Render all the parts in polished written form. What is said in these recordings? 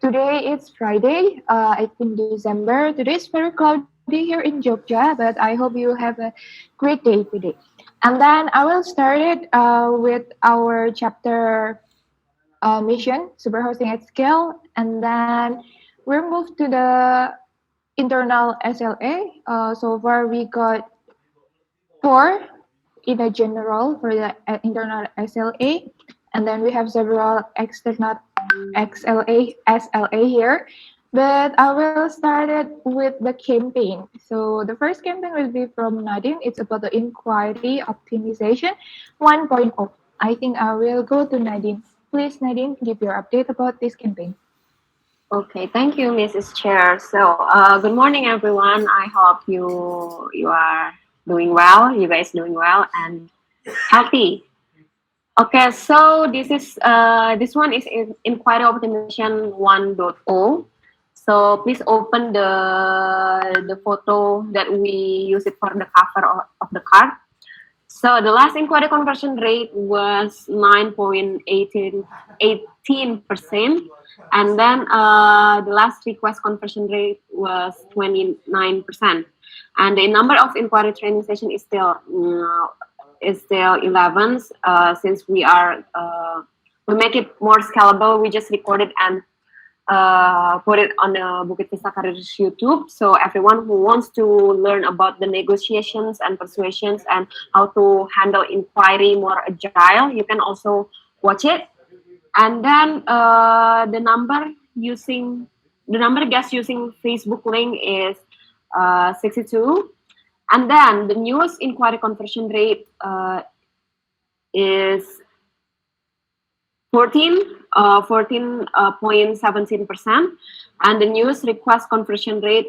Today is Friday, 18 December. Today is very cloudy here in Jogja, but I hope you have a great day today. And then I will start it with our chapter mission, superhosting at scale, and then we'll move to the internal SLA. So far, we got four in a general for the internal SLA, and then we have several external XLA, SLA here. But I will start it with the campaign. So the first campaign will be from Nadine. It's about the inquiry optimization 1.0. I think I will go to Nadine. Please, Nadine, give your update about this campaign. Okay, thank you, Mrs. Chair. So, good morning, everyone. I hope you are doing well. You guys doing well and healthy. Okay, so this one is in Inquiry Optimization 1.0. So please open the photo that we use it for the cover of the card. So the last inquiry conversion rate was 9.18%, and then the last request conversion rate was 29%, and the number of inquiry training session is still 11. Since we make it more scalable, we just recorded and put it on the Bukit Vista Careers YouTube. So everyone who wants to learn about the negotiations and persuasions and how to handle inquiry more agile, you can also watch it. And then the number guest using Facebook link is 62. And then the newest inquiry conversion rate is 14.17%, and the newest request conversion rate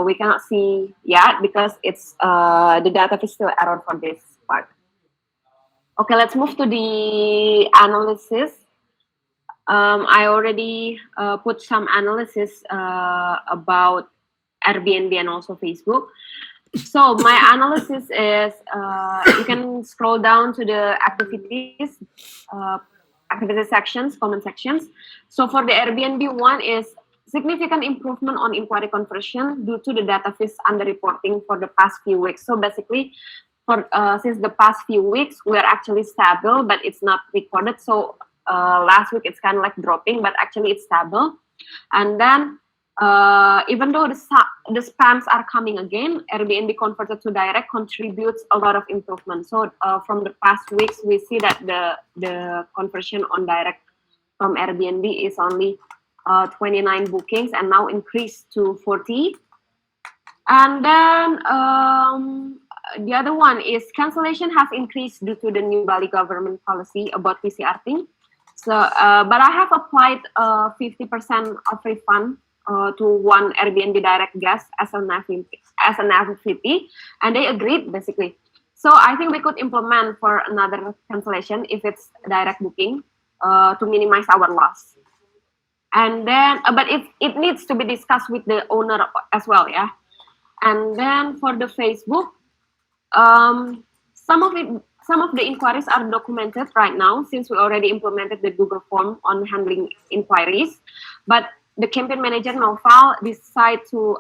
we cannot see yet because it's the data is still error for this part. Okay, let's move to the analysis. I already put some analysis about Airbnb and also Facebook. So my analysis is you can scroll down to the activity sections, comment sections. So for the Airbnb one is significant improvement on inquiry conversion due to the data fees underreporting for the past few weeks. So basically, for since the past few weeks, we are actually stable, but it's not recorded. So last week it's kind of like dropping, but actually it's stable. And then even though the spams are coming again, Airbnb converted to direct contributes a lot of improvement. So from the past weeks, we see that the conversion on direct from Airbnb is only 29 bookings and now increased to 40. And then the other one is cancellation has increased due to the new Bali government policy about PCR thing. So, but I have applied 50% of refund to one Airbnb direct guest as an FVP, and they agreed basically. So I think we could implement for another cancellation if it's direct booking to minimize our loss. And then, but it needs to be discussed with the owner as well, yeah. And then for the Facebook, some of the inquiries are documented right now since we already implemented the Google form on handling inquiries. But the campaign manager Noval decided to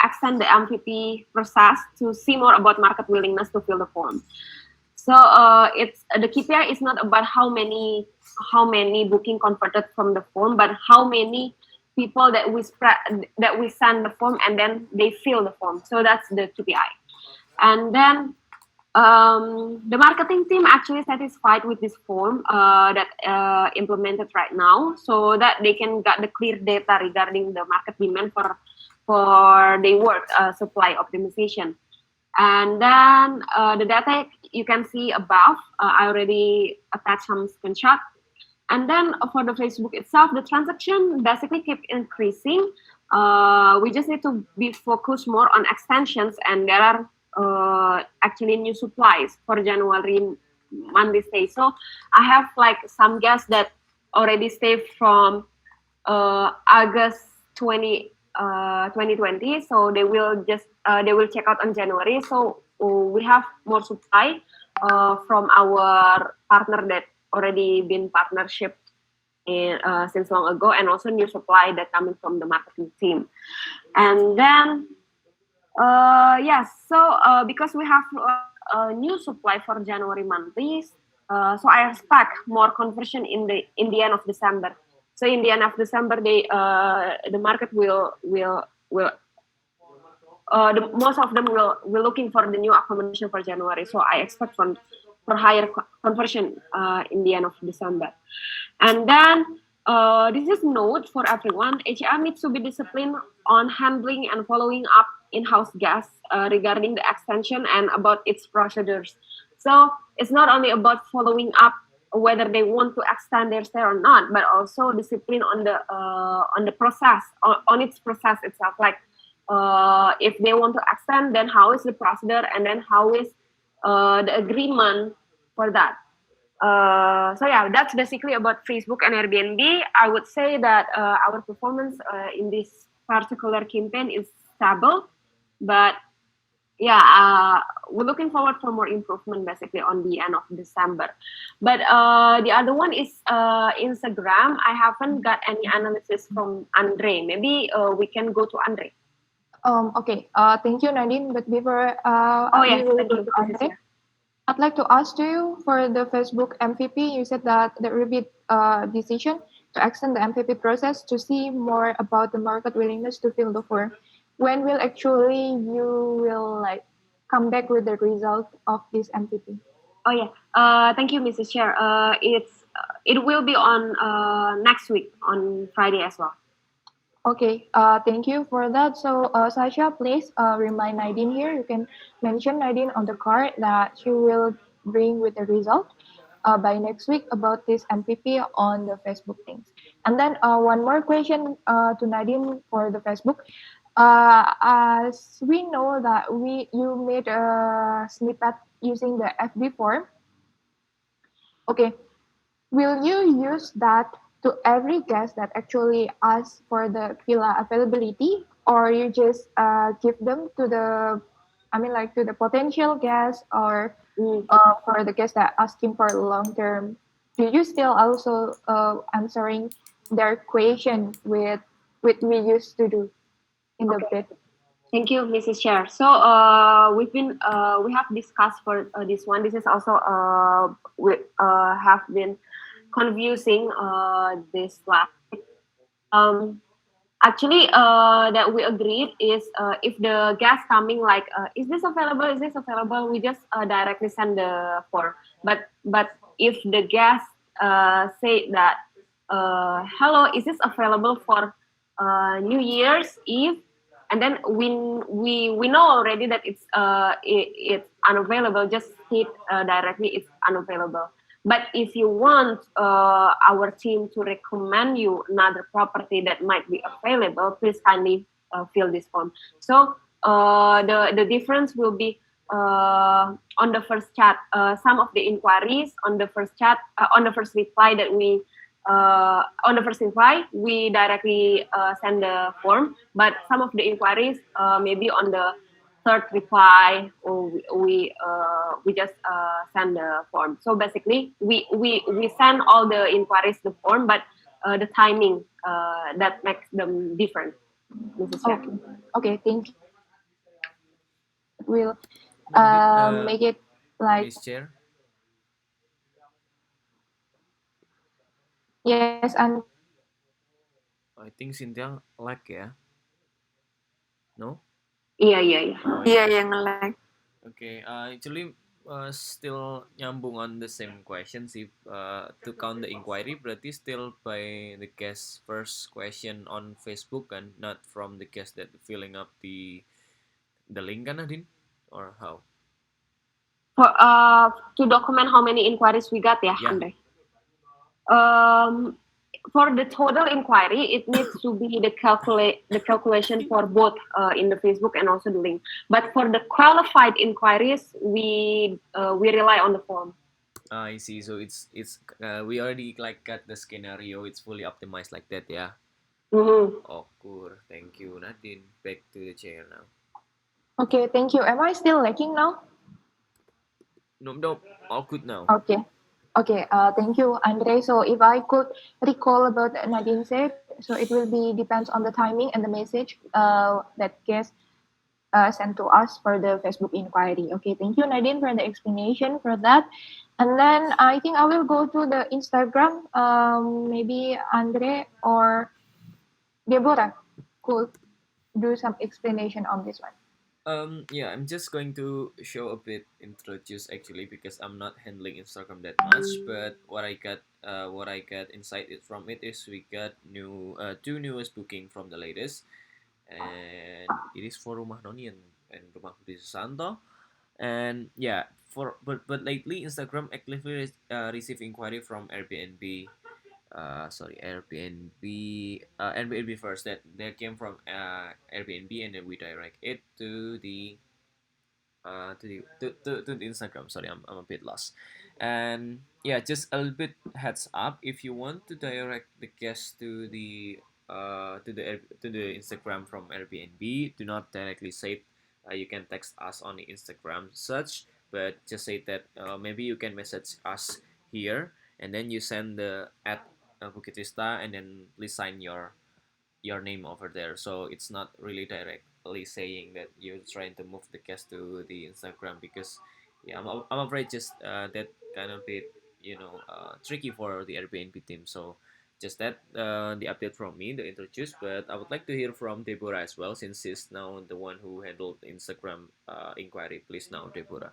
extend the MVP process to see more about market willingness to fill the form. So it's the KPI is not about how many booking converted from the form, but how many people that we send the form and then they fill the form. So that's the KPI. And then the marketing team actually satisfied with this form that implemented right now, so that they can get the clear data regarding the market demand for their work supply optimization. And then the data you can see above. I already attached some screenshot. And then for the Facebook itself, the transaction basically keep increasing. We just need to be focused more on extensions, and there are actually new supplies for January monthly stay. So I have like some guests that already stay from August 2020. So they will check out on January. So we have more supply from our partner that already been partnership since long ago, and also new supply that coming from the marketing team. And then yes, so because we have a new supply for January monthly, so I expect more conversion in the end of December. So in the end of December, the market will most of them will looking for the new accommodation for January. So I expect for higher conversion in the end of December. And then this is note for everyone. HR needs to be disciplined on handling and following up in-house guests regarding the extension and about its procedures. So it's not only about following up whether they want to extend their stay or not, but also discipline on the process, on its process itself. Like if they want to extend, then how is the procedure, and then how is the agreement for that. So yeah, that's basically about Facebook and Airbnb. I would say that our performance in this particular campaign is stable, but yeah, we're looking forward for more improvement basically on the end of December. But the other one is Instagram. I haven't got any analysis from Andre. Maybe we can go to Andre. Okay. Thank you, Nadine. But before Oh we yes, will thank go you. to This is Andre, I'd like to ask you for the Facebook MVP. You said that there will be decision to extend the MVP process to see more about the market willingness to fill the form. When will actually you will like come back with the result of this MVP? Oh yeah. Thank you, Mrs. Chair. It will be on next week on Friday as well. Okay, thank you for that. So, Sasha, please remind Nadine here. You can mention Nadine on the card that she will bring with the result by next week about this MPP on the Facebook things. And then one more question to Nadine for the Facebook. As we know that you made a snippet using the FB form. Okay, will you use that to every guest that actually asks for the villa availability, or you just give them to the, I mean, like to the potential guests, or Mm. for the guests that asking for long term? Do you still also answering their question with we used to do in the Okay. bid? Thank you, Mrs. Chair. So we have discussed for this one. This is also we have been confusing this last. Um, Actually, that we agreed is if the guest coming like, is this available? Is this available? We just directly send the form. But if the guest say that, hello, is this available for New Year's Eve? And then we know already that it's unavailable. Just state directly it's unavailable. But if you want our team to recommend you another property that might be available, please kindly fill this form. So the difference will be on the first chat. Some of the inquiries on the first chat, on the first reply that we on the first reply we directly send the form. But some of the inquiries maybe on the third reply, or we just send the form. So basically we send all the inquiries the form, but the timing that makes them different, Mrs. Chair. Okay, okay, thank you. We'll Nadine, make it like Miss Chair, yes, and I think Cynthia lag ya. No? Iya. Oh Iya, yeah. yang nge-lag. Okay. Actually, still nyambung on the same question sih. To count the inquiry, berarti still by the guest first question on Facebook kan, not from the guest that filling up the link kan, Nadine? Or how? For to document how many inquiries we got ya, Yeah. Andre. For the total inquiry, it needs to be the calculation for both in the Facebook and also the link. But for the qualified inquiries, we rely on the form. I see. So it's we already like got the scenario. It's fully optimized like that, yeah. Mm-hmm. Oh, cool. Thank you, Nadine. Back to the chair now. okay, thank you. Am I still lagging now? Nope. All good now. Okay. Okay, thank you, Andre. So if I could recall about Nadine said, so it will be depends on the timing and the message that guest sent to us for the Facebook inquiry. Okay, thank you, Nadine, for the explanation for that. And then I think I will go to the Instagram. Maybe Andre or Deborah could do some explanation on this one. Yeah, I'm just going to show a bit introduce actually because I'm not handling Instagram that much. But what I got insight it from it is we got two newest booking from the latest, and it is for Rumah Noni and Rumah Budi Susanto. And yeah, but lately Instagram actively receive inquiry from Airbnb. Sorry, Airbnb first that came from Airbnb, and then we direct it to the Instagram. Sorry, I'm a bit lost. And yeah, just a little bit heads up, if you want to direct the guest to the Instagram from Airbnb, do not directly say you can text us on the Instagram search, but just say that maybe you can message us here, and then you send the at Bukit Vista, and then please sign your name over there. So it's not really directly saying that you're trying to move the guest to the Instagram, because yeah, I'm afraid just that kind of bit tricky for the Airbnb team. So just that the update from me, the introduce. But I would like to hear from Deborah as well, since she's now the one who handled the Instagram inquiry. Please now, Deborah.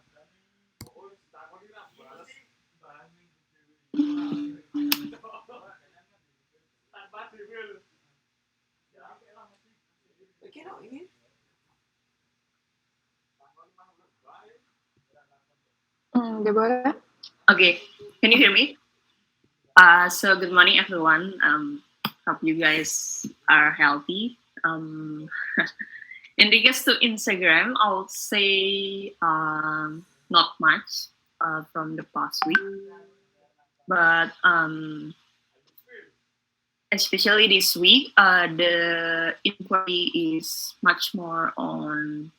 Deborah? Okay, can you hear me? So good morning, everyone. Hope you guys are healthy. In regards to Instagram, I'll say not much from the past week, but especially this week, the inquiry is much more on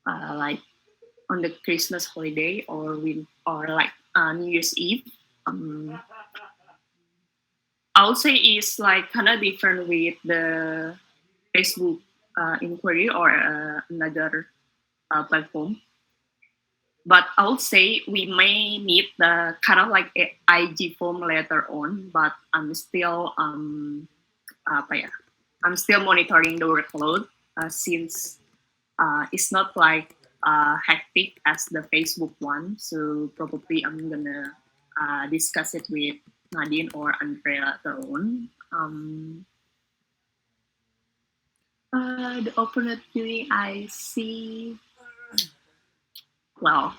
like on the Christmas holiday or like New Year's Eve. Um, I would say it's like kind of different with the Facebook inquiry or another platform. But I would say we may need the kind of like a IG form later on. But apa ya? I'm still monitoring the workload since it's not like hectic as the Facebook one. So probably I'm gonna discuss it with Nadine or Andrea later on. The opportunity I see, well,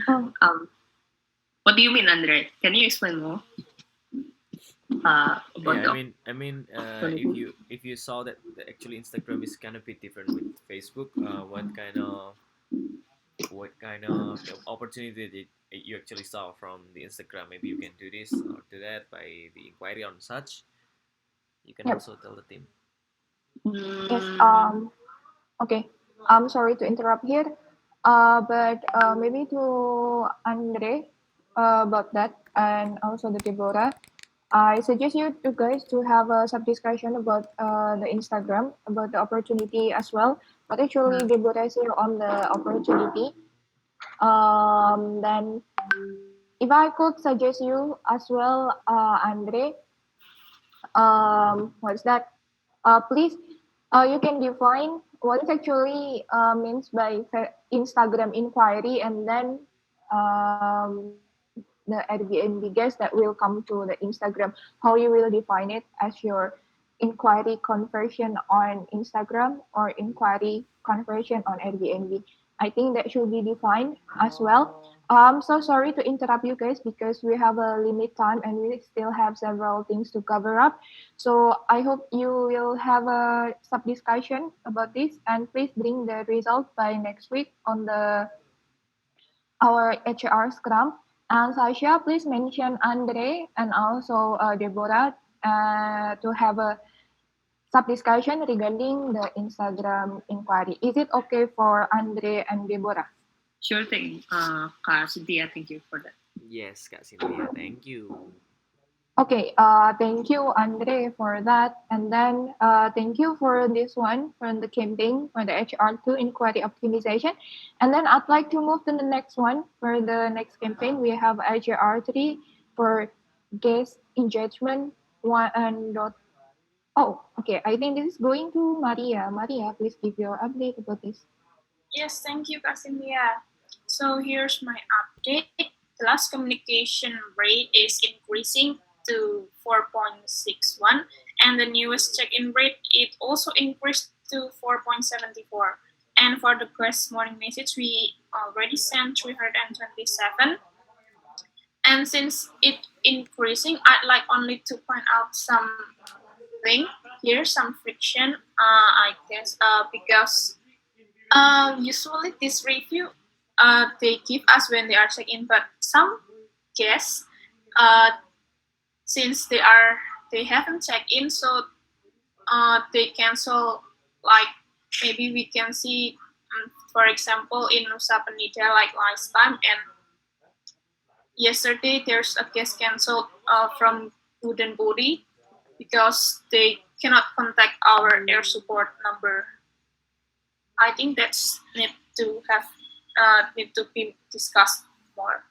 Oh, what do you mean, Andre? Can you explain more about Yeah, the if opportunity? you saw that actually Instagram is kind of bit different with Facebook, what kind of opportunity did you actually saw from the Instagram? Maybe you can do this or do that by the inquiry on such. You can yep. also tell the team. Yes. Mm, Okay. I'm sorry to interrupt here. But maybe to Andre about that and also the Deborah. I suggest you guys to have a sub discussion about the Instagram about the opportunity as well. But actually, Deborah is here on the opportunity. Then if I could suggest you as well, Andre, what's that? Please, you can define what it actually means by Instagram inquiry, and then the Airbnb guest that will come to the Instagram, how you will define it as your inquiry conversion on Instagram or inquiry conversion on Airbnb. I think that should be defined as well. I'm so sorry to interrupt you guys because we have a limit time and we still have several things to cover up. So I hope you will have a sub discussion about this, and please bring the result by next week on the our HR Scrum. And Sasha, please mention Andre and also Deborah to have a sub discussion regarding the Instagram inquiry. Is it okay for Andre and Deborah? sure thing, Kak Cynthia, thank you for that. Yes, Kak Cynthia, thank you. Okay, thank you, Andre, for that. And then thank you for this one from the campaign for the HR2 inquiry optimization. And then I'd like to move to the next one. For the next campaign, we have HR3 for guest engagement. One and dot. Oh, okay. I think this is going to Maria. Maria, please give your update about this. Yes, thank you, Kasimia. So here's my update. The last communication rate is increasing to 4.61, and the newest check-in rate it also increased to 4.74. And for the quest morning message, we already sent 327. And since it increasing, I'd like only to point out something here, some friction, I guess, because usually this review they give us when they are check-in, but some guests, uh, since they haven't checked in, so they cancel. Like maybe we can see, for example, in Nusa Penida, like last time, and yesterday there's a guest canceled from Budenburi because they cannot contact our air support number. I think that's need to be discussed more.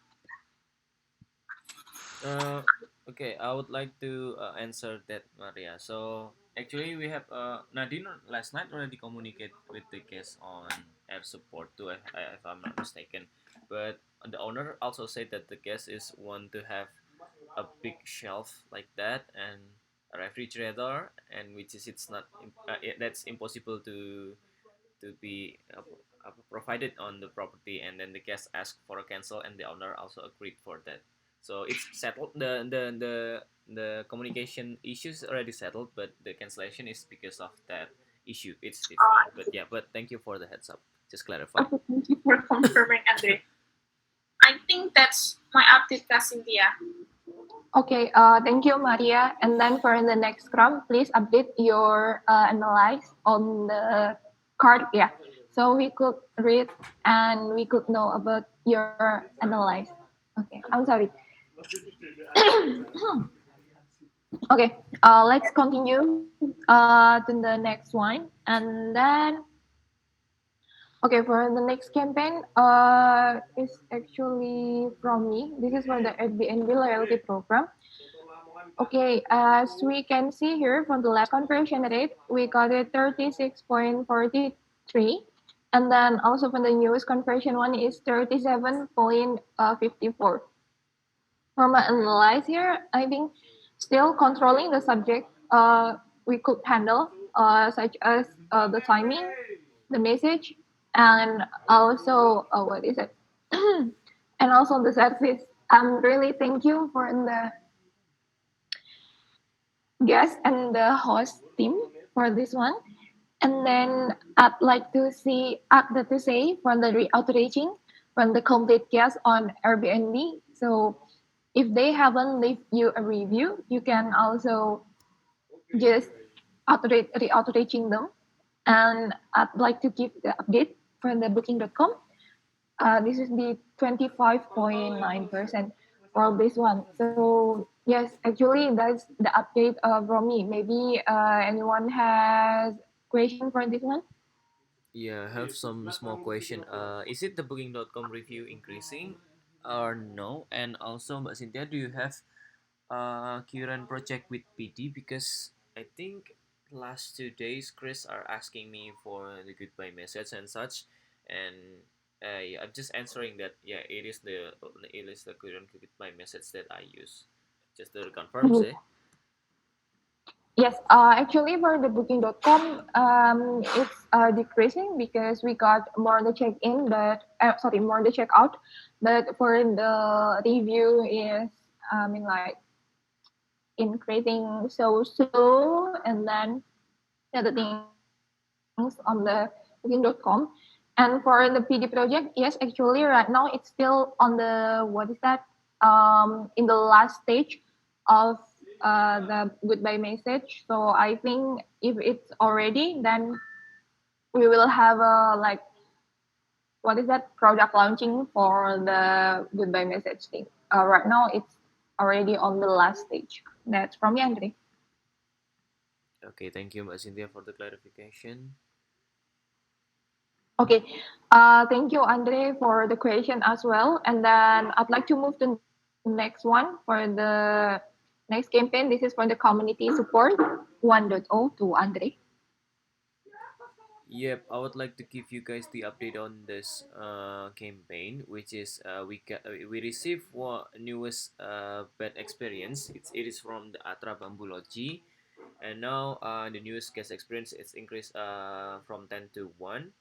Uh, okay, I would like to answer that, Maria. So actually, we have Nadine last night already communicate with the guest on air support too, if I'm not mistaken. But the owner also said that the guest is want to have a big shelf like that and a refrigerator, and which is it's not that's impossible to be provided on the property, and then the guest asked for a cancel and the owner also agreed for that, so it's settled. The communication issues already settled, but the cancellation is because of that issue. It's different, but yeah, but thank you for the heads up, just clarifying. Okay, thank you for confirming, Andre. I think that's my update, Cynthia. Okay, thank you, Maria. And then for the next scrum, please update your analyze on the card. Yeah, so we could read and we could know about your analyze. Okay, I'm sorry. Okay, let's continue to the next one, and then okay, for the next campaign, is actually from me. This is for the Airbnb loyalty program. Okay, as we can see here from the last conversion rate, we got it 36.43. And then also from the newest conversion one is 37.54. For my analyze here, I think still controlling the subject we could handle, such as the timing, the message, and also, what is it? And also the service. Really thank you for the guest and the host team for this one. And then I'd like to say for the re-outreaching from the complete guest on Airbnb. So if they haven't left you a review, you can also just re-outreaching them. And I'd like to give the update from the booking.com. This is the 25.9% for this one. So yes, actually that's the update from me. Maybe anyone has question for this one? Yeah, I have some small question. Is it the booking.com review increasing or no? And also, Mbak Cynthia, do you have current project with PD? Because I think last 2 days Chris are asking me for the goodbye message and such, and yeah, I'm just answering that yeah, it is the current goodbye message that I use. Just to confirm, Mhm. say. Yes, actually for the booking.com, it's decreasing because we got more the check-in, but sorry, more the checkout. But for the review is, I mean, like increasing so slow, and then the other things on the booking.com. And for the PD project, yes, actually right now it's still on the what is that? In the last stage of the goodbye message. So I think if it's already, then we will have a like what is that product launching for the goodbye message thing. right now it's already on the last stage. That's from me, Andre. Okay, thank you, Mbak Cynthia, for the clarification. Okay, thank you, Andre, for the question as well. And then I'd like to move to the next one for the next campaign. This is for the community support 1.0 to Andre. Yep, I would like to give you guys the update on this campaign, which is we received what newest bad experience. It is from the Atra Bambology, and now the newest guest experience is increased from 10 to 1.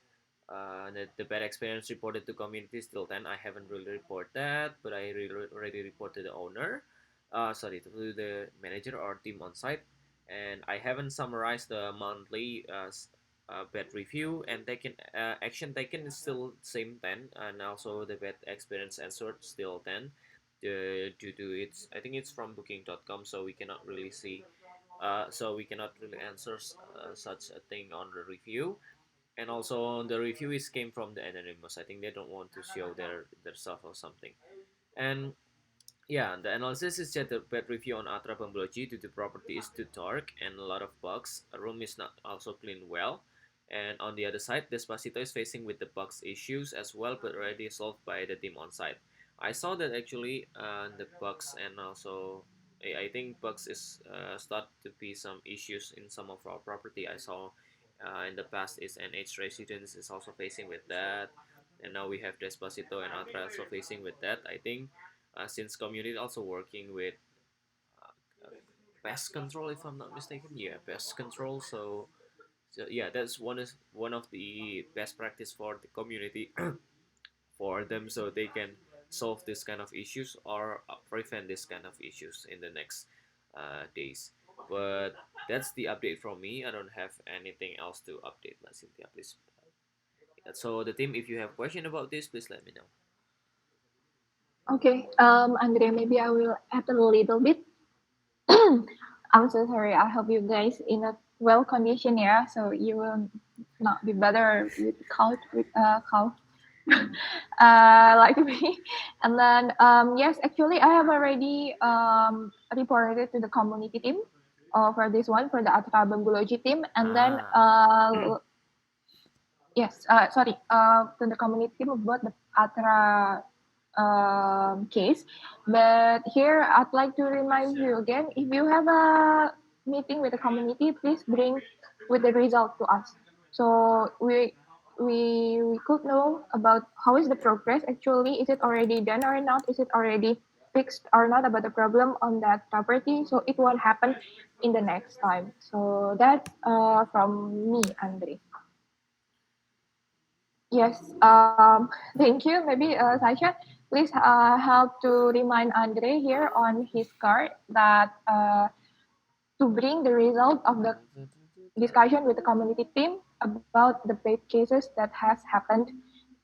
The bad experience reported to community still 10. I haven't really reported that, but I already reported the owner, sorry, to the manager or team on site. And I haven't summarized the monthly bad review and taken action taken is still same 10, and also the bad experience answered still 10. Due to it's, I think it's from booking.com, so we cannot really see, so we cannot really answer such a thing on the review. And also the review is came from the anonymous. I think they don't want to show their stuff or something. And yeah, the analysis is that the bad review on Atra Pembloji due to property is too dark and a lot of bugs. A room is not also cleaned well. And on the other side, Despacito is facing with the bugs issues as well, but already solved by the team on site. I saw that actually the bugs and also I think bugs is start to be some issues in some of our property. I saw in the past is NH residence is also facing with that, and now we have Despacito and Atra also facing with that. I think since community also working with uh, pest control, if I'm not mistaken. Yeah, pest control. So yeah, that's one of the best practice for the community for them, so they can solve this kind of issues or prevent this kind of issues in the next days. But that's the update from me. I don't have anything else to update, Cynthia, please. So the team, if you have question about this, please let me know. Okay, Andre, maybe I will add a little bit. I'm so sorry. I hope you guys in a well condition, yeah. So you will not be better with cough like me. And then yes, actually I have already reported to the community team for this one for the Atra Bambology team. And then Ah. yes, sorry, to the community team about the Atra case. But here I'd like to remind you again, if you have a meeting with the community, please bring with the result to us. So we could know about how is the progress actually. Is it already done or not? Is it already fixed or not about the problem on that property? So it won't happen in the next time. So that's from me, Andre. Yes, thank you. Maybe Sasha, please help to remind Andre here on his card that to bring the result of the discussion with the community team about the paid cases that has happened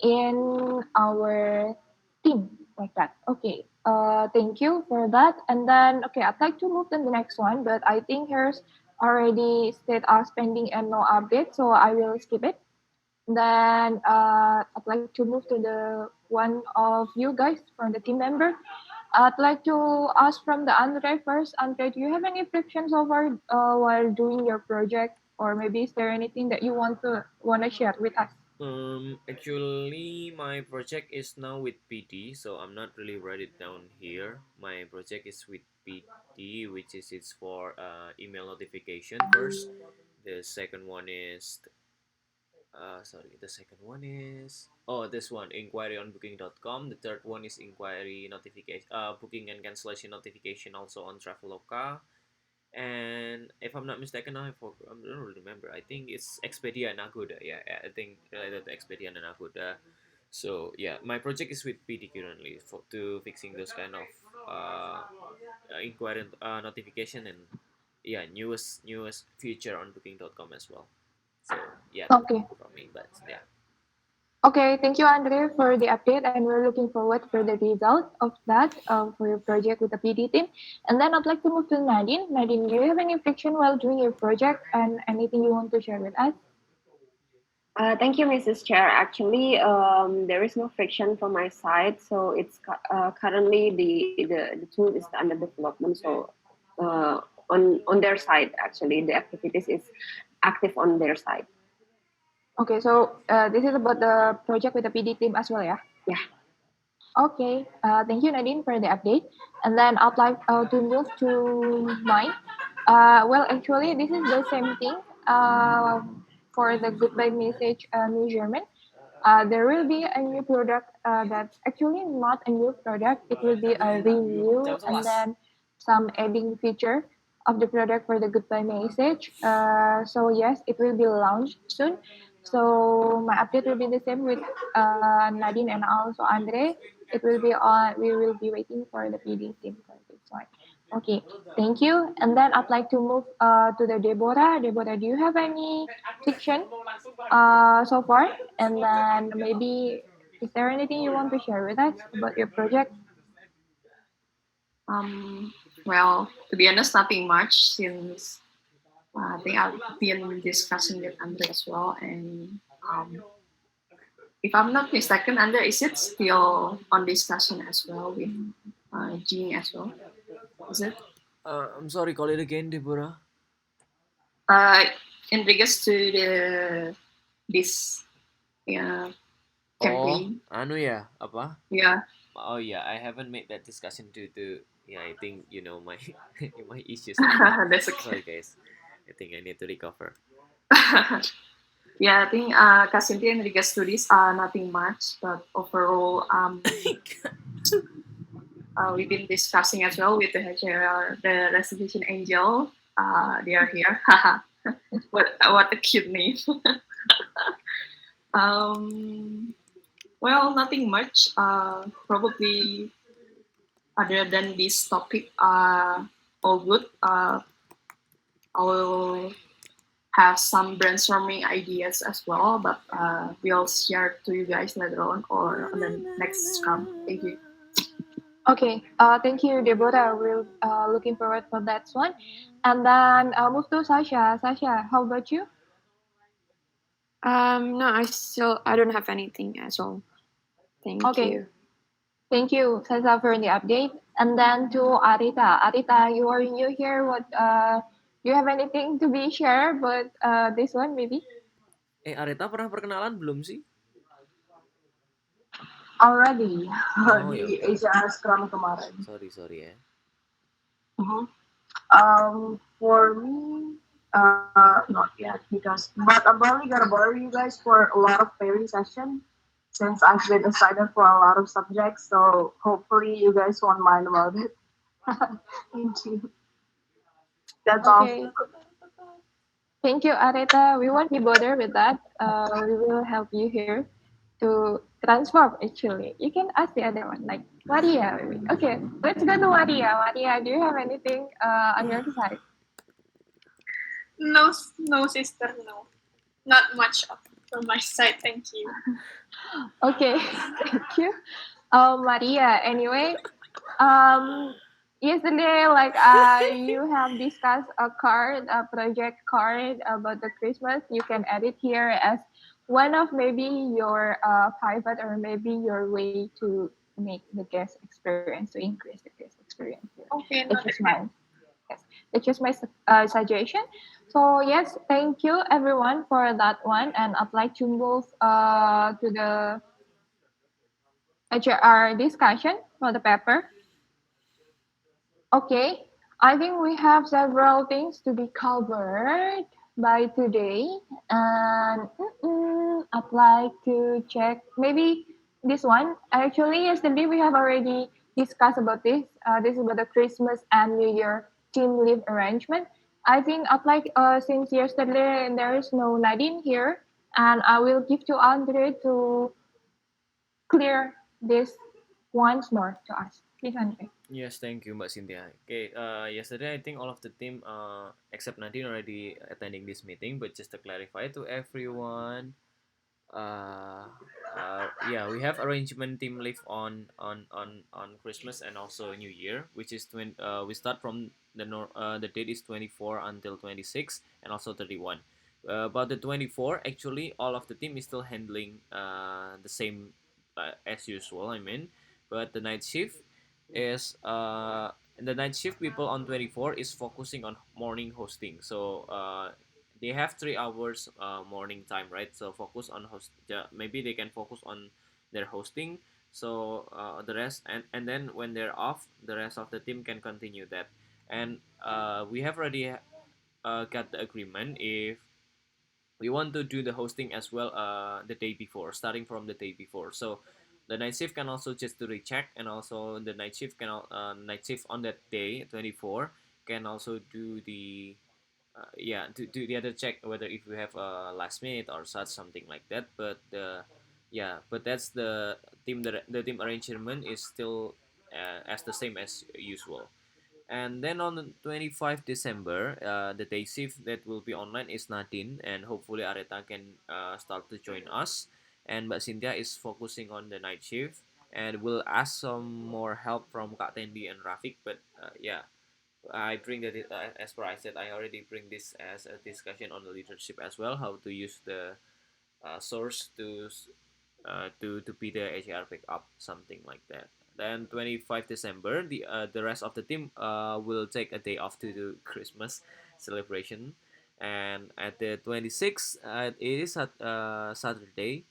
in our team like that. Okay, thank you for that. And then, okay, I'd like to move to the next one, but I think here's already state as pending and no update, so I will skip it. Then I'd like to move to the one of you guys from the team member. I'd like to ask from the Andre first. Andre, do you have any reflections over while doing your project, or maybe is there anything that you want to share with us? Actually, my project is now with PD, so I'm not really write it down here. My project is with PD, which is it's for email notification first. The second one is sorry, the second one is, oh, this one, inquiry on booking.com. The third one is inquiry notification, booking and cancellation notification also on Traveloka. And if I'm not mistaken, I don't really remember. I think it's Expedia and Agoda. Yeah, I think related to Expedia and Agoda. So yeah, my project is with PD currently for to fixing those kind of inquiry notification and yeah, newest feature on Booking.com as well. So yeah, Okay. from me, but yeah. Okay, thank you, Andre, for the update, and we're looking forward for the result of that for your project with the PD team. And then I'd like to move to Nadine. Nadine, do you have any friction while doing your project and anything you want to share with us? Thank you, Mrs. Chair. Actually, there is no friction from my side, so it's currently the tool is under development. So uh, on their side, actually, the activities is active on their side. Okay, so this is about the project with the PD team as well, yeah? Yeah. Okay, thank you, Nadine, for the update. And then I'd like to move to mine. Well, actually, this is the same thing for the goodbye message measurement. There will be a new product that's actually not a new product. It will be a renew and then some adding feature of the product for the goodbye message. So yes, it will be launched soon. So my update will be the same with Nadine and also Andre. It will be on. We will be waiting for the PD team for this one. Okay, thank you. And then I'd like to move to the Deborah. Deborah, do you have any fiction so far? And then maybe, is there anything you want to share with us about your project? Um, well, to be honest, nothing much since I think I've been discussing with Andre as well. And if I'm not mistaken, Andre, is it still on discussion as well with Jean as well? Is it? I'm sorry, call it again, Deborah. Uh, in regards to this uh, Oh, campaign, anu ya, apa? yeah. Oh yeah, I haven't made that discussion due to yeah, I think you know my my issues. That's okay. Sorry guys, I think I need to recover. Yeah, I think Cynthia in regards to this, nothing much, but overall, we've been discussing as well with the HAR, the Restitution Angel. They are here. What a cute name. um, well, nothing much. Probably other than this topic, all good. I will have some brainstorming ideas as well, but we'll share to you guys later on or on the next scrum. Thank you. Okay, thank you, Deborah. We're looking forward for that one. And then move to Sasha. Sasha, how about you? No, I don't have anything as well. Thank Okay, you. thank you, Sasha, for the update. And then to Arita. Arita, you are new here. What do you have anything to be shared? But this one maybe Areta pernah perkenalan belum sih? Already Oh ya di udah. Asia Scrum kemarin. Sorry ya. For me, not yet because, but I'm probably gonna borrow you guys for a lot of pairing session since I've been assigned for a lot of subjects. So hopefully you guys won't mind about it. Thank you. That's all. okay. Thank you, Arita. We won't be bothered with that. We will help you here to transform. Actually, you can ask the other one, like Maria. Maybe. Okay, let's go to Maria. Maria, do you have anything on your side? No, no, sister, no. Not much from my side. Thank you. Okay, thank you, Maria. Anyway, yesterday, like you have discussed a card, a project card about the Christmas. You can add it here as one of maybe your pivot or maybe your way to make the guest experience to increase the guest experience. Okay, It's not just my yes, it's just my suggestion. So yes, thank you everyone for that one, and I'd like to move to the HRR discussion for the paper. Okay, I think we have several things to be covered by today, and I'd like to check maybe this one. Actually, yesterday we have already discussed about this. This is about the Christmas and New Year team leave arrangement. I think I'd like since yesterday there is no Nadine here, and I will give to Andre to clear this once more to us. Please, Andre. Yes, thank you, Mbak Cynthia. Okay, yesterday I think all of the team, except Nadine, already attending this meeting. But just to clarify to everyone, yeah, we have arrangement team leave on Christmas and also New Year, which is we start from the date is 24 until 26 and also 31. About the 24, actually, all of the team is still handling the same as usual. I mean, but is the night shift people on 24 is focusing on morning hosting. So they have 3 hours morning time, right? So focus on host. Maybe they can focus on their hosting. So the rest, and then when they're off, the rest of the team can continue that. And we have already got the agreement if we want to do the hosting as well the day before, starting from the day before. So the night shift can also just to recheck, and also the night shift on that day 24 can also do the do the other check whether if we have a last minute or such something like that. But but that's the team arrangement is still as the same as usual. And then on the 25 December, the day shift that will be online is Nadine, and hopefully Areta can start to join us. And Mbak Cynthia is focusing on the night shift, and we'll ask some more help from Kak Tendi and Rafik. But I bring that as per I said, I already bring this as a discussion on the leadership as well, how to use the source to be the HAR backup, something like that. Then 25 December, the rest of the team will take a day off to do Christmas celebration, and at the 26th, it is at Saturday.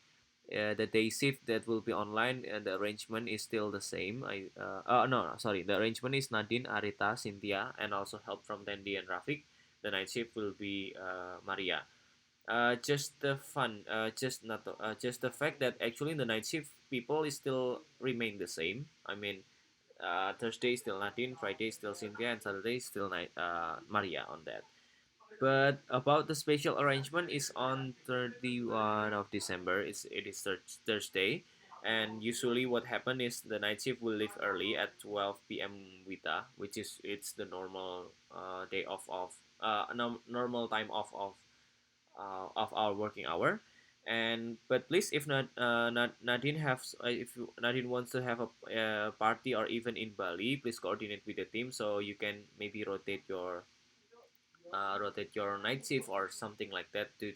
The day shift that will be online, and the arrangement is still the same. No, sorry, the arrangement is Nadine, Arita, Cynthia, and also help from Dandy and Rafik. The night shift will be Maria. Just the fun, just not the, just the fact that actually the night shift people is still remain the same. I mean, Thursday still Nadine, Friday still Cynthia, and Saturday still Maria on that. But about the special arrangement is on 31 of December. It is Thursday, and usually what happen is the night shift will leave early at 12 p.m. Wita, which is it's the normal day off of normal time of our working hour. And but please, if Nadine if Nadine wants to have a party or even in Bali, please coordinate with the team so you can maybe rotate your night shift or something like that to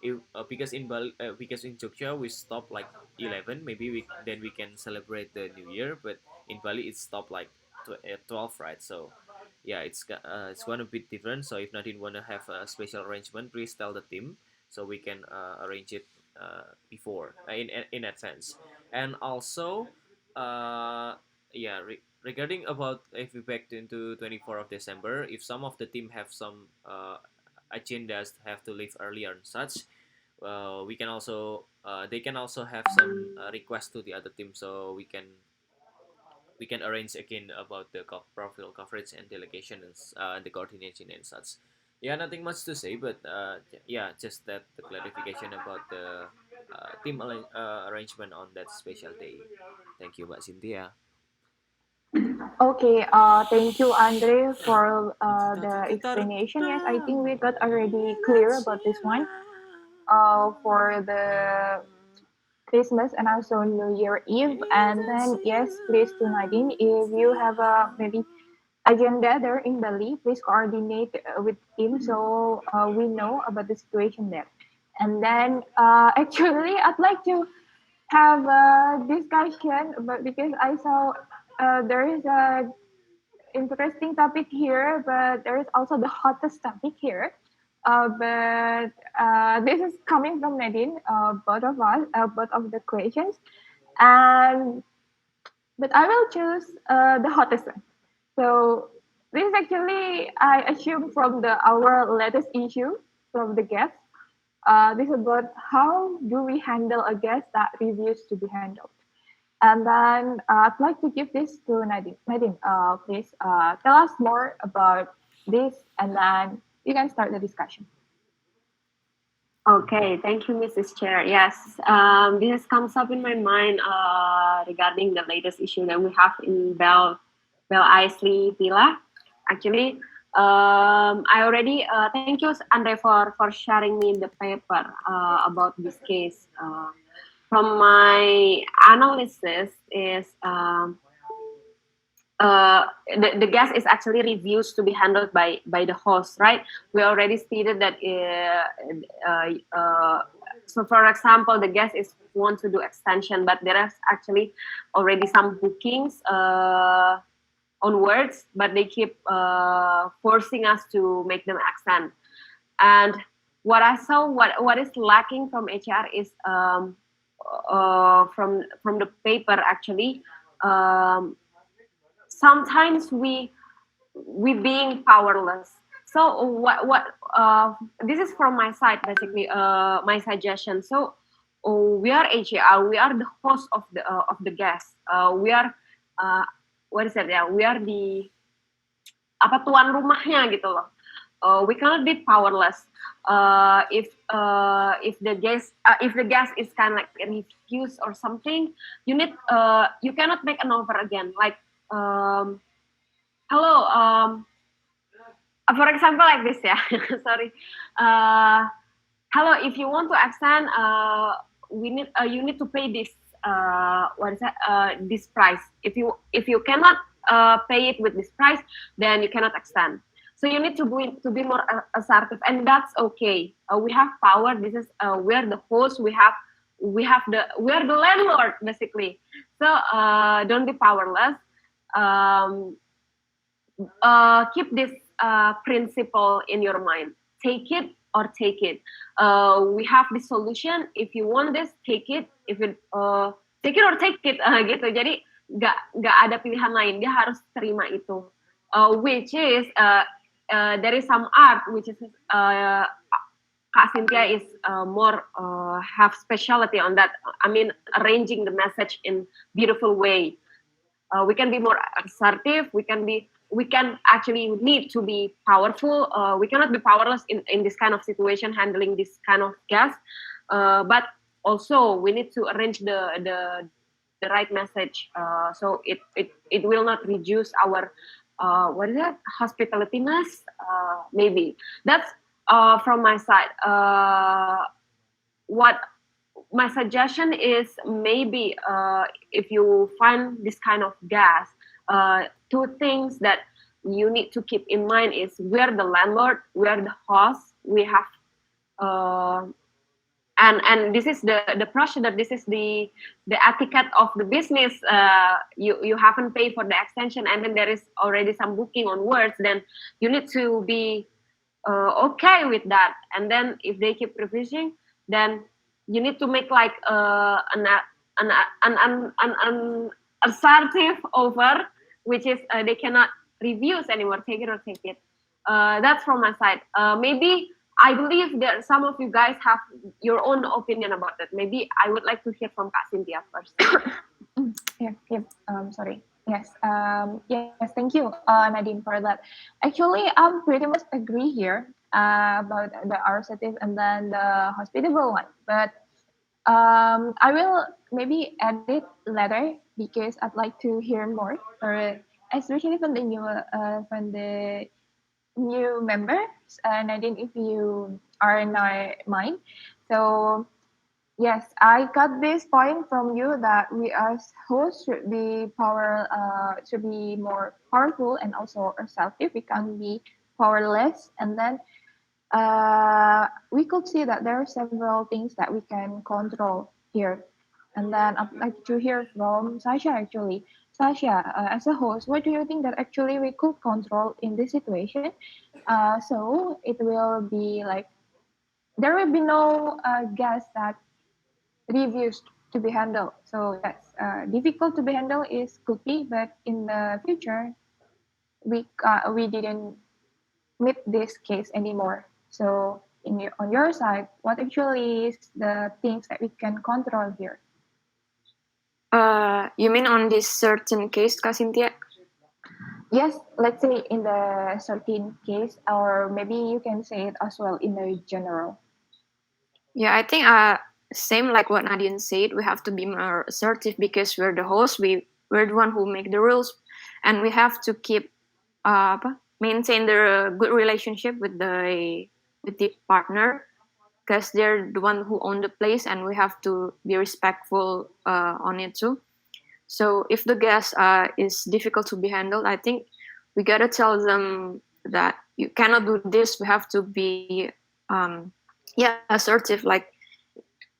if, because in Jogja we stop like 11, maybe we can celebrate the new year, but in Bali it's stop like 12, right? So yeah, it's going to be different. So if Nadine want to have a special arrangement, please tell the team so we can arrange it before in advance. And also regarding about if we back into 24th of December, if some of the team have some agendas have to leave earlier and such, we can also they can also have some request to the other team, so we can arrange again about the profile coverage and delegation and the coordination and such. Yeah, nothing much to say, but yeah, just that the clarification about the team arrangement on that special day. Thank you, Mbak Cynthia. Okay, thank you, Andre, for the explanation. Yes, I think we got already clear about this one. For the Christmas and also New Year Eve. And then, yes, please to Nadine, if you have a maybe agenda there in Bali, please coordinate with team so we know about the situation there. And then, actually, I'd like to have a discussion, but because I saw there is a interesting topic here, but there is also the hottest topic here. But this is coming from Nadine, both of us, both of the questions, and but I will choose the hottest one. So this is actually I assume from the our latest issue from the guest. This is about how do we handle a guest that refuses to be handled. And then I'd like to give this to Nadine. Nadine, please tell us more about this, and then you can start the discussion. Okay, thank you, Mrs. Chair. Yes, this comes up in my mind regarding the latest issue that we have in Bel Aisley Villa. Actually, I already thank you, Andre, for sharing me the paper about this case. From my analysis, is the guest is actually refused to be handled by the host, right? We already stated that. So, for example, the guest is want to do extension, but there is actually already some bookings onwards, but they keep forcing us to make them extend. And what I saw, what is lacking from HR is from the paper actually. Sometimes we being powerless. So this is from my side basically, my suggestion. So we are HAR, we are the host of the guest. We are what is it? Yeah, we are the apa tuan rumahnya gitu loh. We cannot be powerless. If the guest is kind of like refused or something, you cannot make an offer again. Like hello, for example like this ya. Sorry. Hello, if you want to extend, you need to pay this what is that? This price. If you cannot pay it with this price, then you cannot extend. So you need to be more assertive, and that's okay. We have power. This is we're the host. We are the landlord basically. So don't be powerless. Keep this principle in your mind. Take it or take it. We have the solution. If you want this, take it. If it take it or take it gitu. Jadi nggak ada pilihan lain. Dia harus terima itu. Which is there is some art which is Kak Cynthia is more have specialty on that. I mean, arranging the message in beautiful way. We can be more assertive. We can actually need to be powerful. We cannot be powerless in this kind of situation, handling this kind of guest. But also we need to arrange the right message, so it will not reduce our what is that, hospitalityness. Maybe that's from my side. What my suggestion is, maybe if you find this kind of guest, two things that you need to keep in mind is we're the landlord, we're the host, we have and this is the procedure, this is the etiquette of the business. You haven't paid for the extension and then there is already some booking onwards, then you need to be okay with that. And then if they keep refusing, then you need to make like an assertive offer, which is they cannot refuse anymore. Take it or take it. That's from my side. Maybe I believe that some of you guys have your own opinion about that. Maybe I would like to hear from Kak Cynthia first. Sorry. Yes. Yes. Thank you, Nadine, for that. Actually, I'm pretty much agree here about the assertive and then the hospitable one. But I will maybe add it later because I'd like to hear more, or especially from the new members. Nadine, if you are in my mind. So yes, I got this point from you that we as hosts should be more powerful and also assertive. We can't be powerless. And then we could see that there are several things that we can control here. And then I'd like to hear from Sasha actually. Sasha, as a host, what do you think that actually we could control in this situation? So it will be like there will be no guest that refused to be handled. So yes, difficult to be handled is could be, but in the future, we didn't meet this case anymore. So on your side, what actually is the things that we can control here? You mean on this certain case, Kak Cynthia? Yes, let's say in the certain case, or maybe you can say it as well in the general. Yeah, I think same like what Nadine said, we have to be more assertive because we're the host, we're the one who make the rules, and we have to keep maintain the good relationship with the partner because they're the one who own the place, and we have to be respectful on it too. So if the guest is difficult to be handled, I think we gotta tell them that you cannot do this. We have to be assertive. Like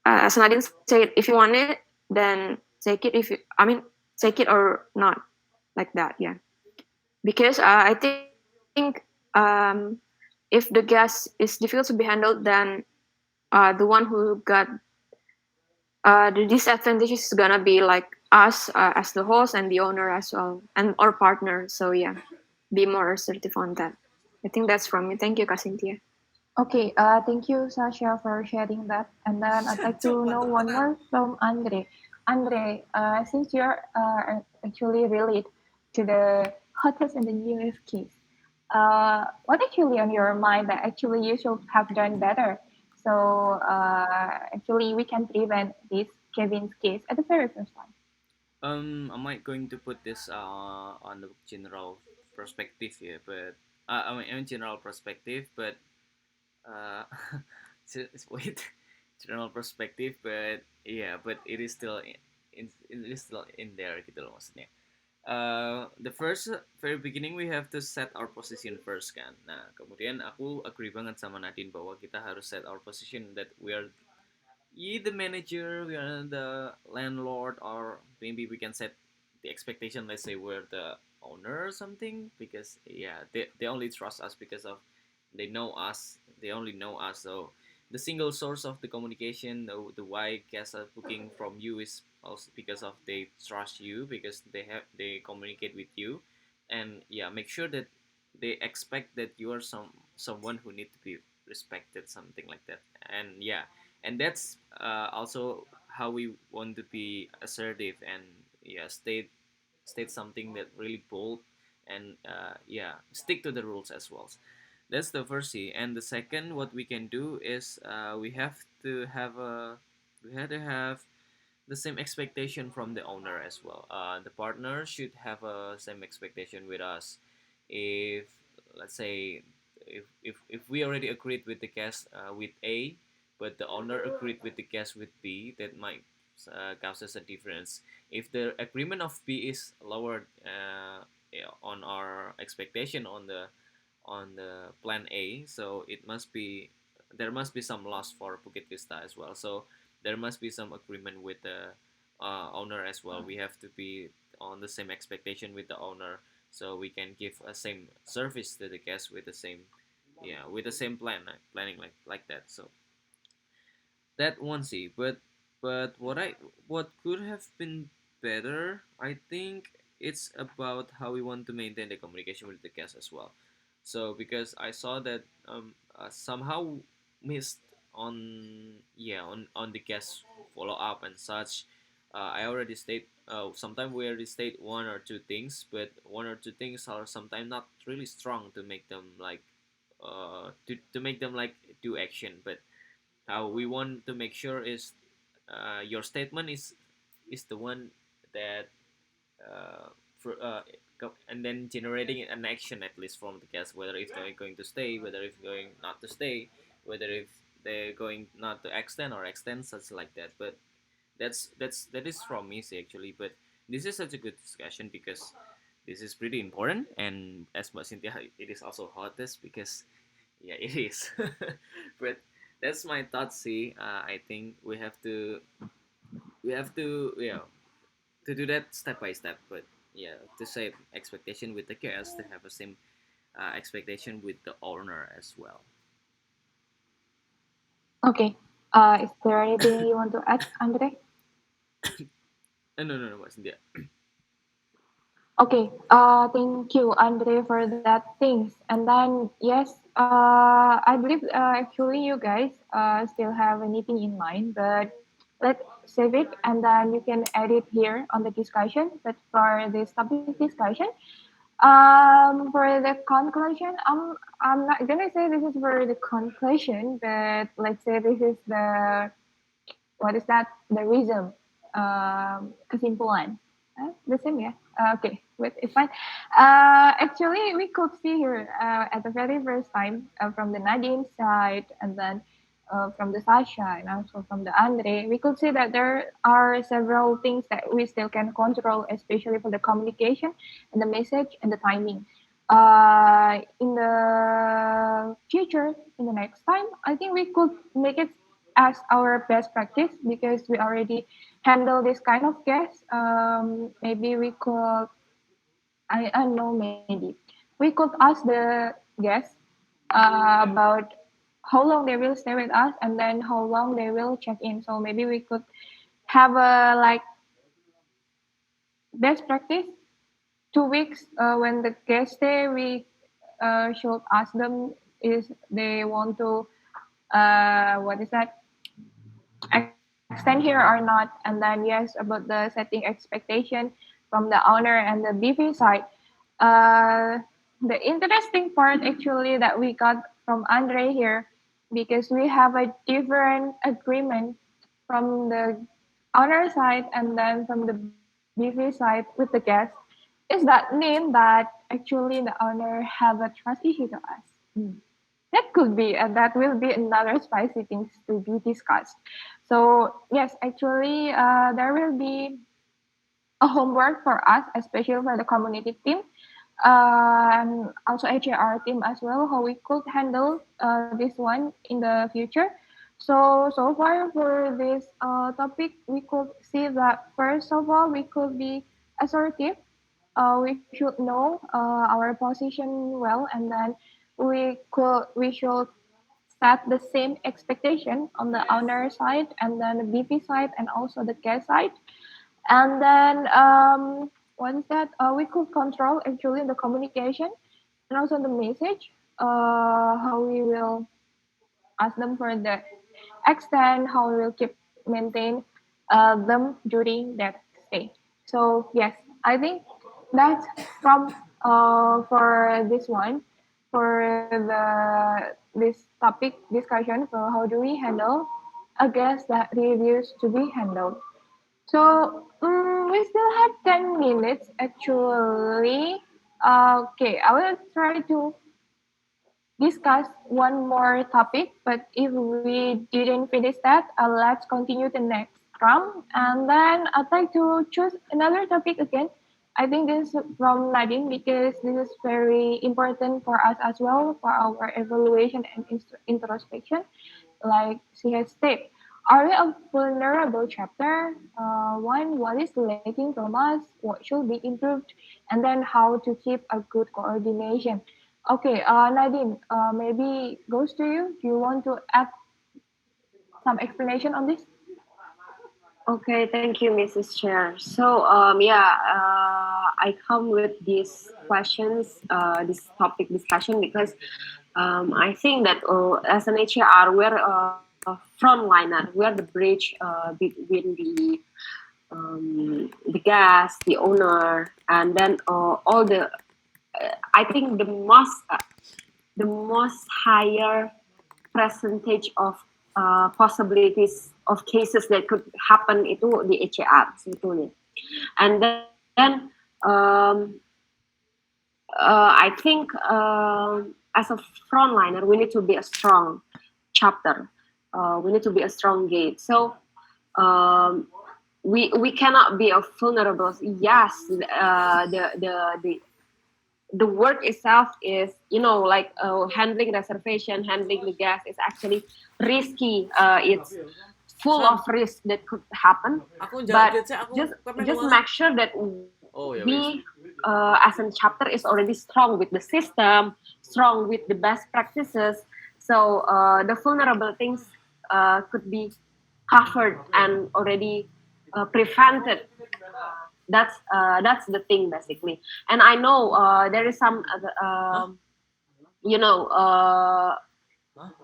as Nadine said, if you want it, then take it. Take it or not, like that. Yeah, because I think if the guest is difficult to be handled, then the one who got the disadvantage is gonna be like us as the host and the owner as well, and our partner. So yeah, be more assertive on that. I think that's from me. Thank you, Kasintia. Okay, thank you, Sasha, for sharing that. And then I'd like to know one more from Andre. Andre, since you're actually relate to the hottest and the newest case, what actually on your mind that actually you should have done better? So actually, we can prevent this Kevin's case at the very first time. I might going to put this on the general perspective here, but in general perspective, but uh, wait, general perspective, but yeah, but it is still it is still in there gitu loh maksudnya. The first very beginning we have to set our position first kan. Nah, kemudian aku agree banget sama Nadine bahwa kita harus set our position that we are the manager, we are the landlord, or maybe we can set the expectation. Let's say we're the owner or something, because yeah, they only trust us because of they know us. They only know us. So the single source of the communication, the why guests are booking from you is also because of they trust you because they communicate with you, and yeah, make sure that they expect that you are someone who need to be respected, something like that, and yeah, and that's also how we want to be assertive and yeah state something that really bold and yeah stick to the rules as well. That's the first C. And the second, what we can do is we have to have the same expectation from the owner as well. The partner should have a same expectation with us. If let's say if we already agreed with the guest with A, but the owner agreed with the guest with B, that might cause us a difference. If the agreement of B is lower yeah, on our expectation on the plan A, so it must be there must be some loss for Bukit Vista as well. So there must be some agreement with the owner as well. We have to be on the same expectation with the owner, so we can give a same service to the guest with the same yeah with the same planning like that. So that one C. But what could have been better, I think it's about how we want to maintain the communication with the guest as well. So because I saw that somehow missed on yeah on the guest follow up and such. I already state sometimes we already state one or two things, but one or two things are sometimes not really strong to make them like to make them like do action. But how we want to make sure is your statement is the one that uh, for, and then generating an action at least from the guests, whether if they're going to stay, whether if going not to stay, whether if they're going not to extend or extend, such like that. But that is from me see, actually. But this is such a good discussion because this is pretty important, and as Mbak Cynthia, it is also hottest because yeah, it is. But that's my thoughts. See, I think we have to yeah to do that step by step. But yeah, to set expectation with the guest, to have the same expectation with the owner as well. Okay. Is there anything you want to add, Andre? No, no, no, wasn't yeah. Okay, thank you, Andre, for that things. And then, yes, I believe actually you guys still have anything in mind, but let's save it and then you can add it here on the discussion. But for this topic discussion, for the conclusion, I'm not gonna say this is for the conclusion, but let's say this is the what is that? The reason, kesimpulan. The same ya? Okay, wait, it's fine. Actually, we could see here at the very first time from the Nadine side, and then from the Sasha and also from the Andre, we could see that there are several things that we still can control, especially for the communication and the message and the timing. In the future, in the next time, I think we could make it as our best practice because we already handle this kind of guests. Maybe we could, I don't know, maybe we could ask the guests about how long they will stay with us and then how long they will check in. So maybe we could have a like best practice 2 weeks when the guests stay. We should ask them is they want to what is that extend here or not, and then yes about the setting expectation from the owner and the BV side. Uh, the interesting part actually that we got from Andre here, because we have a different agreement from the owner side and then from the BV side with the guest, is that mean that actually the owner have a trust issue to us? That could be, and that will be another spicy things to be discussed. So yes, actually, there will be a homework for us, especially for the community team, and also HAR team as well, how we could handle this one in the future. So far for this topic, we could see that first of all, we could be assertive. We should know our position well, and then we should set the same expectation on the owner side and then the BP side and also the guest side. And then what is that? We could control actually the communication and also the message. How we will ask them for the extent, how we will keep maintain them during that stay. So yes, I think that's from for this one, for this topic discussion for how do we handle a guest that reviews to be handled. So we still have 10 minutes actually. Okay, I will try to discuss one more topic, but if we didn't finish that, let's continue the next round. And then I'd like to choose another topic again. I think this is from Nadine because this is very important for us as well for our evaluation and introspection. Like she has stated, are we a vulnerable chapter? One, what is lacking from us? What should be improved? And then how to keep a good coordination. Okay, Nadine, maybe goes to you. Do you want to add some explanation on this? Okay, thank you, Mrs. Chair. So, I come with these questions, this topic discussion because I think that as an HAR, we're a frontliner. We're the bridge between the guest, the owner, and then all the. I think the most higher percentage of possibilities of cases that could happen itu di HAR sebetulnya. And then I think as a frontliner, we need to be a strong chapter. We need to be a strong gate. So we cannot be a vulnerable. Yes, the work itself is, like handling reservation, handling the guest is actually risky. It's full of risk that could happen. But just make sure that we, as a chapter, is already strong with the system, strong with the best practices. So the vulnerable things could be covered and already prevented. That's the thing basically. And I know there is some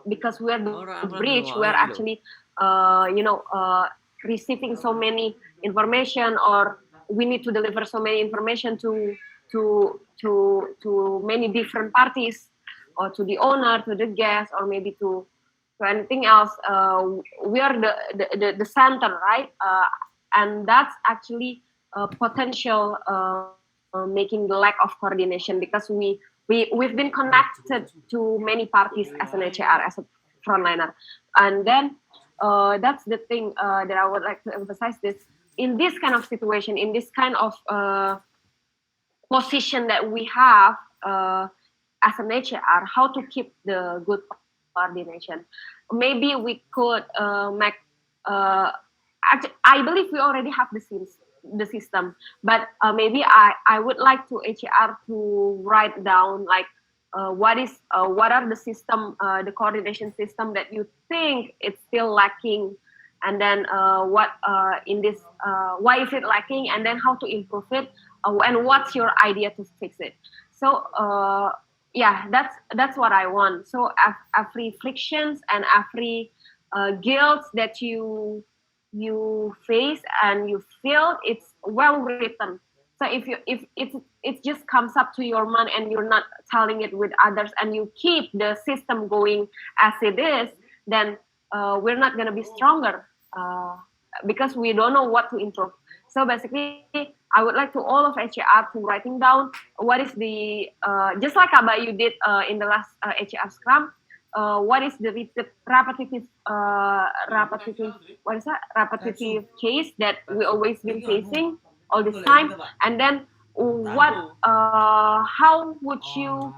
because we're the bridge, we're actually receiving so many information, or we need to deliver so many information to many different parties, or to the owner, to the guest, or maybe to anything else. We are the center, right? And that's actually potential making the lack of coordination, because we've been connected to many parties as an HAR, as a frontliner. And then that's the thing that I would like to emphasize this in this kind of situation, in this kind of position that we have as an HR, how to keep the good coordination. Maybe we could make. I believe we already have the system, but maybe I would like to HR to write down like what are the system the coordination system that you think it's still lacking, and then what in this why is it lacking, and then how to improve it, and what's your idea to fix it. So yeah, that's what I want. So every frictions and every guilt that you face and you feel, it's well written. So if it just comes up to your mind and you're not telling it with others, and you keep the system going as it is, then we're not going to be stronger because we don't know what to improve. So basically, I would like to all of HR to writing down what is the just like Abba you did in the last HR Scrum. What is the repetitive what is that repetitive case that we always been facing all this time, and then what how would you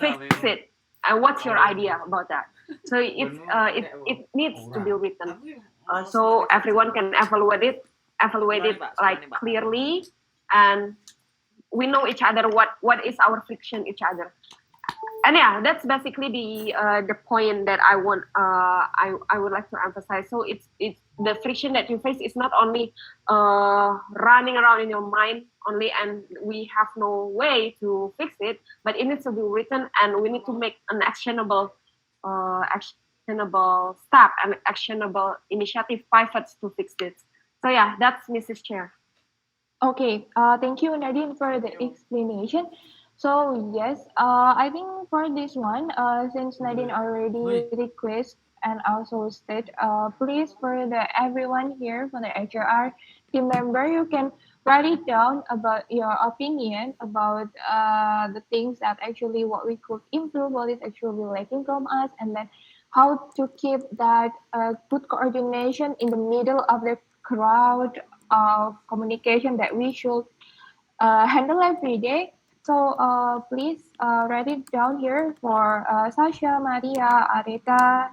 fix it, and what's your idea about that. So it needs to be written so everyone can evaluate it like clearly, and we know each other what is our friction each other. And yeah, that's basically the point that I want I would like to emphasize. So it's the friction that you face is not only running around in your mind only, and we have no way to fix it, but it needs to be written, and we need to make an actionable step and actionable initiative pivots to fix it. So yeah, that's Mrs. Chair. Okay, thank you, Nadine, for the explanation. So yes, I think for this one, since Nadine already request and also state, please for the everyone here for the HR team member, you can write it down about your opinion about the things that actually what we could improve, what is actually lacking from us, and then how to keep that good coordination in the middle of the crowd of communication that we should handle every day. So please write it down here for Sasha, Maria, Areta,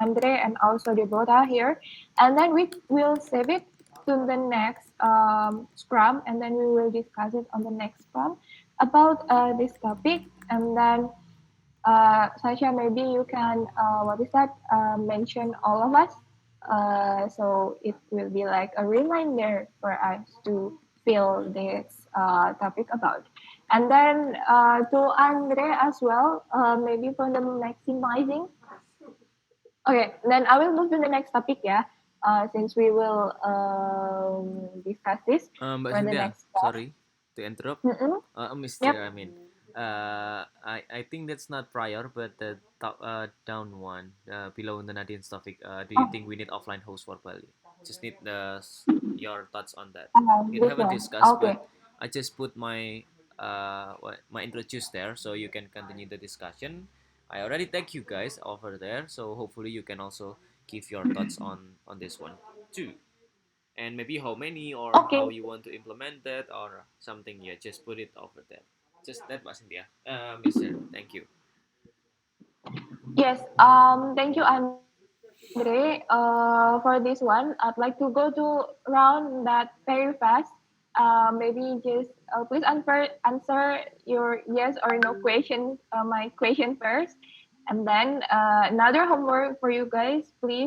Andre, and also Deborah here. And then we will save it to the next Scrum, and then we will discuss it on the next Scrum about this topic. And then Sasha, maybe you can, what is that, mention all of us. So it will be like a reminder for us to feel this topic about. And then to Andre as well, maybe for the maximizing. Okay, then I will move to the next topic, yeah, since we will discuss this Mbak for the Cynthia, next class. sorry to interrupt. Mm-mm. Miss Yep. Chair, I mean, I think that's not prior, but the top down one below the Nadine's topic. Do you Oh, think we need offline host for Bali? Just need your thoughts on that. We this haven't one. discussed, Okay. but I just put my introduce there, so you can continue the discussion. I already thank you guys over there, so hopefully you can also give your thoughts on this one too, and maybe how many or how Okay. you want to implement that or something. Yeah, just put it over there. Just that wasn't, yeah, Mister, thank you. Yes. Thank you, Andre. For this one, I'd like to go to round that very fast. Maybe just please answer your yes or no question. My question first, and then another homework for you guys. Please